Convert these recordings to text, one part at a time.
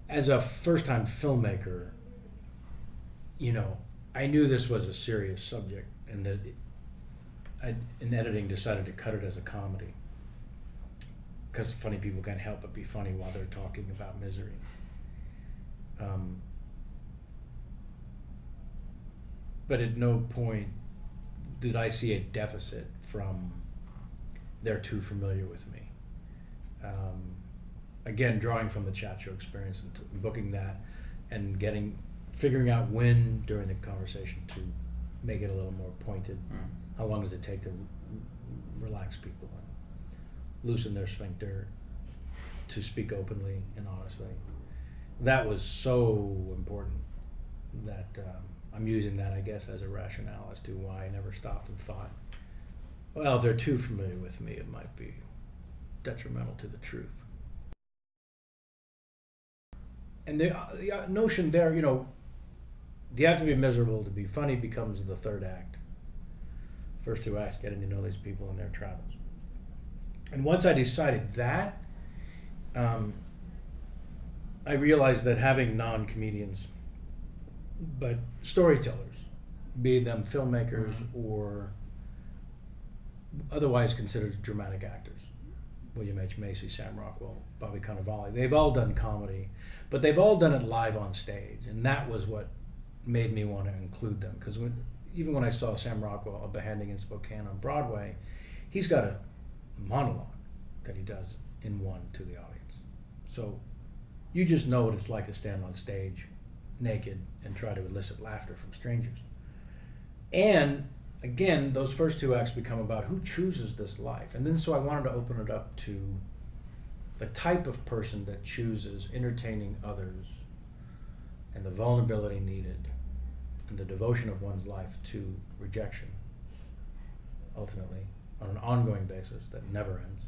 as a first-time filmmaker, I knew this was a serious subject, and that I, in editing, decided to cut it as a comedy because funny people can't help but be funny while they're talking about misery. But at no point did I see a deficit from they're too familiar with me. Again, drawing from the chat show experience and booking that and figuring out when during the conversation to make it a little more pointed. How long does it take to relax people and loosen their sphincter to speak openly and honestly? That was so important that I'm using that, I guess, as a rationale as to why I never stopped and thought, well, if they're too familiar with me, it might be detrimental to the truth. And the notion there, do you have to be miserable to be funny becomes the third act. First two acts, getting to know these people and their travels. And once I decided that, I realized that having non-comedians, but storytellers, be them filmmakers or otherwise considered dramatic actors, William H. Macy, Sam Rockwell, Bobby Cannavale, they've all done comedy, but they've all done it live on stage, and that was what made me want to include them. Because even when I saw Sam Rockwell of Behanding in Spokane on Broadway, he's got a monologue that he does in one to the audience. So you just know what it's like to stand on stage naked and try to elicit laughter from strangers. And again, those first two acts become about who chooses this life. And then so I wanted to open it up to the type of person that chooses entertaining others and the vulnerability needed and the devotion of one's life to rejection, ultimately, on an ongoing basis that never ends.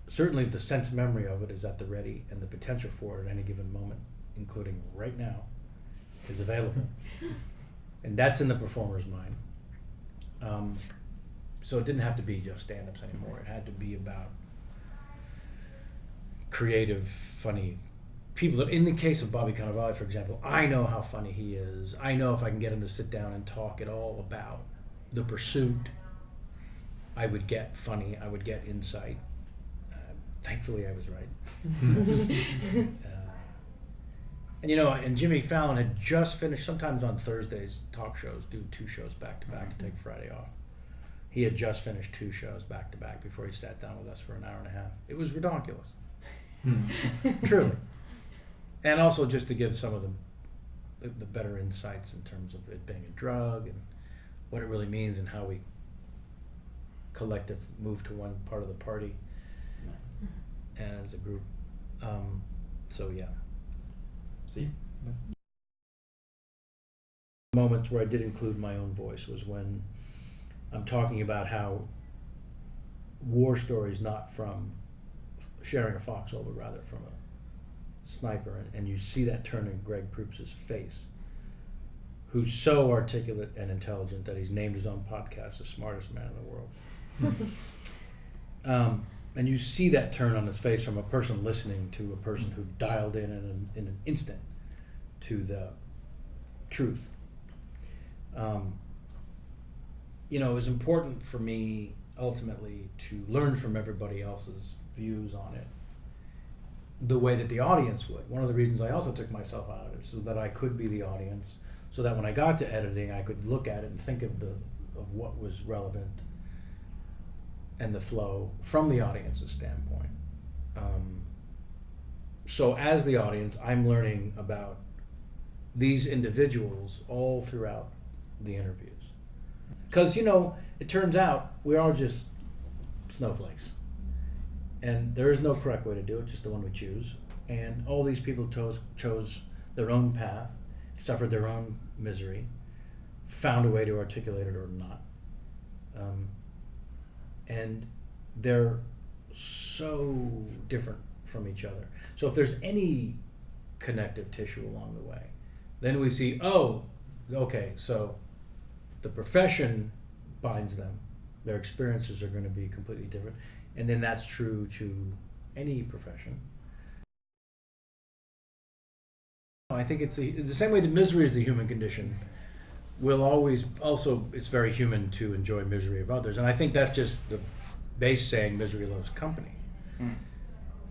Certainly the sense memory of it is at the ready, and the potential for it at any given moment, including right now, is available. And that's in the performer's mind. So it didn't have to be just stand-ups anymore. It had to be about creative, funny people. That, in the case of Bobby Cannavale, for example, I know how funny he is. I know if I can get him to sit down and talk at all about the pursuit, I would get funny, I would get insight. Thankfully, I was right. And Jimmy Fallon had just finished, sometimes on Thursdays, talk shows, do 2 shows back to back to take Friday off. He had just finished 2 shows back to back before he sat down with us for an hour and a half. It was ridiculous. Truly. And also just to give some of the better insights in terms of it being a drug and what it really means and how we collective move to one part of the party as a group. So yeah. See? Moments where I did include my own voice was when I'm talking about how war stories, not from sharing a foxhole, but rather from a sniper, and you see that turn in Greg Proops' face, who's so articulate and intelligent that he's named his own podcast the smartest man in the world. And you see that turn on his face from a person listening to a person who dialed in an instant to the truth. It was important for me ultimately to learn from everybody else's views on it the way that the audience would. One of the reasons I also took myself out of it, so that I could be the audience, so that when I got to editing, I could look at it and think of what was relevant and the flow from the audience's standpoint. So as the audience, I'm learning about these individuals all throughout the interviews. Because, it turns out we're all just snowflakes. And there is no correct way to do it, just the one we choose. And all these people chose their own path, suffered their own misery, found a way to articulate it or not. And they're so different from each other. So if there's any connective tissue along the way, then we see, so the profession binds them. Their experiences are going to be completely different. And then that's true to any profession. I think it's the same way that misery is the human condition. Will always also, it's very human to enjoy misery of others, and I think that's just the base saying, misery loves company.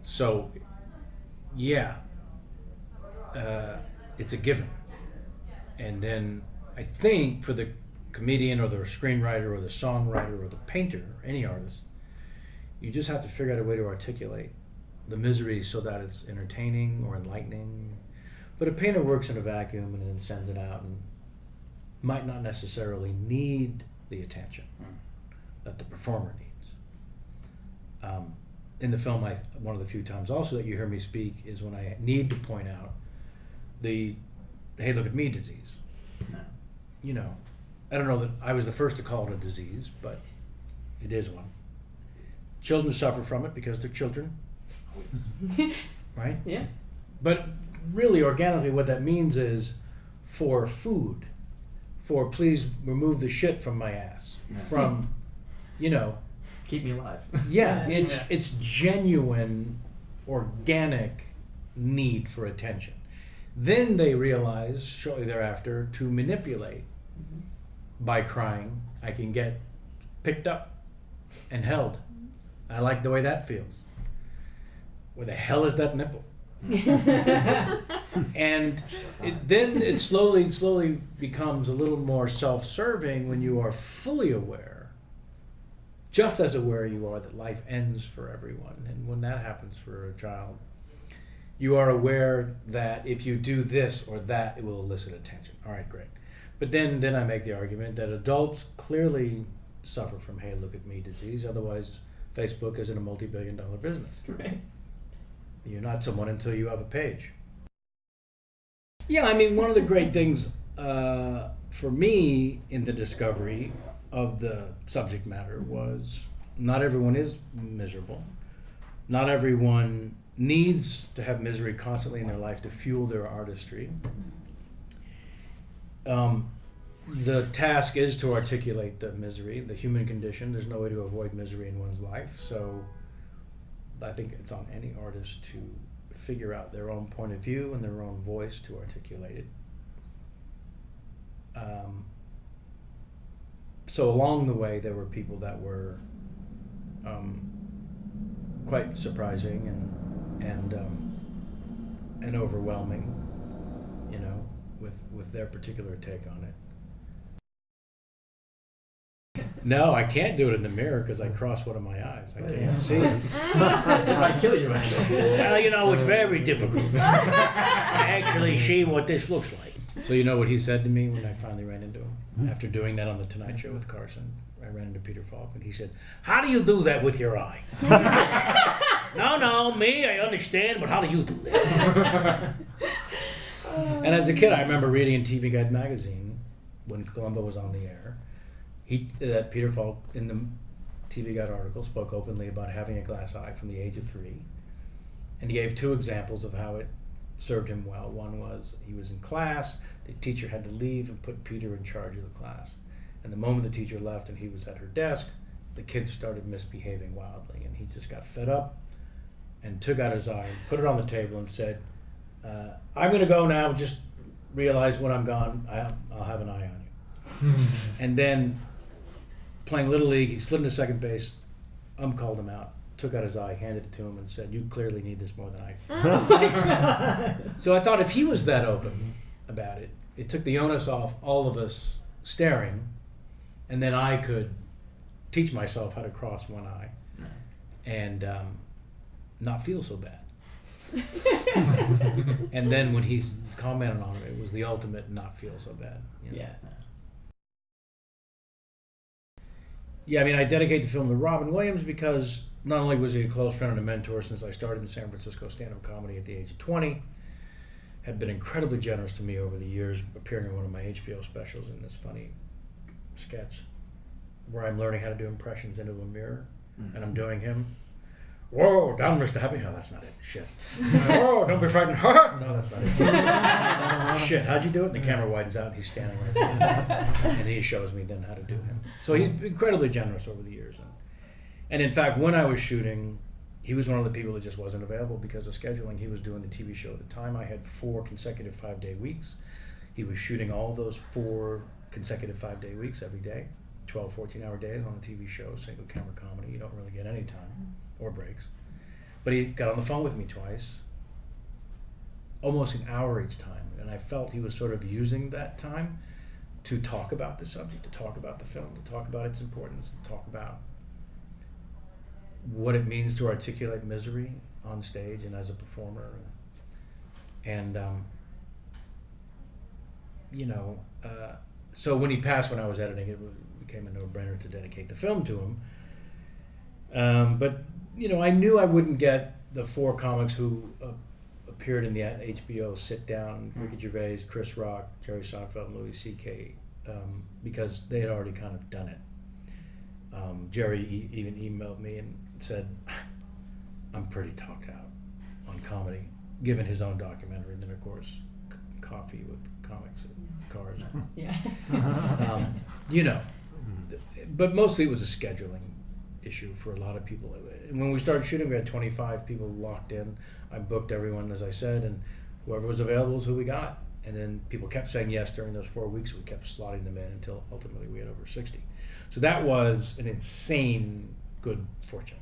So, yeah, it's a given. And then I think for the comedian or the screenwriter or the songwriter or the painter, or any artist, you just have to figure out a way to articulate the misery so that it's entertaining or enlightening. But a painter works in a vacuum and then sends it out and might not necessarily need the attention that the performer needs. In the film, one of the few times also that you hear me speak is when I need to point out the "hey, look at me" disease. No. You know, I don't know that I was the first to call it a disease, but it is one. Children suffer from it because they're children, right? Yeah. But really, organically, what that means is for food, for please remove the shit from my ass, from, you know. Keep me alive. Yeah, it's genuine, organic need for attention. Then they realize shortly thereafter to manipulate by crying. I can get picked up and held. I like the way that feels. Where the hell is that nipple? And then it slowly becomes a little more self-serving when you are fully aware, just as aware you are that life ends for everyone. And when that happens for a child, you are aware that if you do this or that, it will elicit attention. All right, great. But then I make the argument that adults clearly suffer from "hey, look at me" disease. Otherwise, Facebook isn't a multi-billion-dollar business. Right. You're not someone until you have a page. Yeah, I mean, one of the great things for me in the discovery of the subject matter was not everyone is miserable. Not everyone needs to have misery constantly in their life to fuel their artistry. The task is to articulate the misery, the human condition. There's no way to avoid misery in one's life. So I think it's on any artist to figure out their own point of view and their own voice to articulate it. So along the way, there were people that were quite surprising and overwhelming, you know, with their particular take on it. No, I can't do it in the mirror because I crossed one of my eyes. I can't see it. It might kill you, actually. Well, you know, it's very difficult to actually see what this looks like. So you know what he said to me when I finally ran into him? After doing that on the Tonight Show with Carson, I ran into Peter Falk, and he said, "How do you do that with your eye?" No, me, I understand, but how do you do that? And as a kid, I remember reading in TV Guide magazine when Columbo was on the air. Peter Falk, in the TV Guide article, spoke openly about having a glass eye from the age of 3. And he gave 2 examples of how it served him well. One was he was in class, the teacher had to leave and put Peter in charge of the class. And the moment the teacher left and he was at her desk, the kids started misbehaving wildly. And he just got fed up and took out his eye, put it on the table and said, "I'm going to go now, just realize when I'm gone, I'll have an eye on you." And then, playing Little League, he slid into second base, called him out, took out his eye, handed it to him, and said, "You clearly need this more than I do." So I thought if he was that open about it, it took the onus off all of us staring, and then I could teach myself how to cross one eye and not feel so bad. And then when he commented on it, it was the ultimate not feel so bad. You know? Yeah. Yeah, I mean, I dedicate the film to Robin Williams because not only was he a close friend and a mentor since I started in San Francisco stand-up comedy at the age of 20, had been incredibly generous to me over the years, appearing in one of my HBO specials in this funny sketch where I'm learning how to do impressions into a mirror, and I'm doing him. "Whoa, down, Mr. Happy." No, that's not it. Shit. "Whoa, don't be frightened." No, that's not it. Shit, how'd you do it? And the camera widens out and he's standing right there. And he shows me then how to do him. So he's incredibly generous over the years. And in fact, when I was shooting he was one of the people that just wasn't available because of scheduling. He was doing the TV show at the time. I had 4 consecutive 5-day weeks. He was shooting all those 4 consecutive 5-day weeks every day, 12, 14-hour days on a TV show, single camera comedy. You don't really get any time or breaks. But he got on the phone with me twice, almost an hour each time. And I felt he was sort of using that time to talk about the subject, to talk about the film, to talk about its importance, to talk about what it means to articulate misery on stage and as a performer. And so when he passed, when I was editing, it became a no-brainer to dedicate the film to him. But I knew I wouldn't get the 4 comics who appeared in the HBO sit-down: Ricky Gervais, Chris Rock, Jerry Seinfeld, and Louis C.K., because they had already kind of done it. Jerry even emailed me and said, I'm pretty talked out on comedy, given his own documentary, and then of course Coffee with Comics and Cars. Yeah. But mostly it was a scheduling issue for a lot of people. And when we started shooting, we had 25 people locked in. I booked everyone, as I said, and whoever was available is who we got. And then people kept saying yes during those 4 weeks. We kept slotting them in until ultimately we had over 60. So that was an insane good fortune.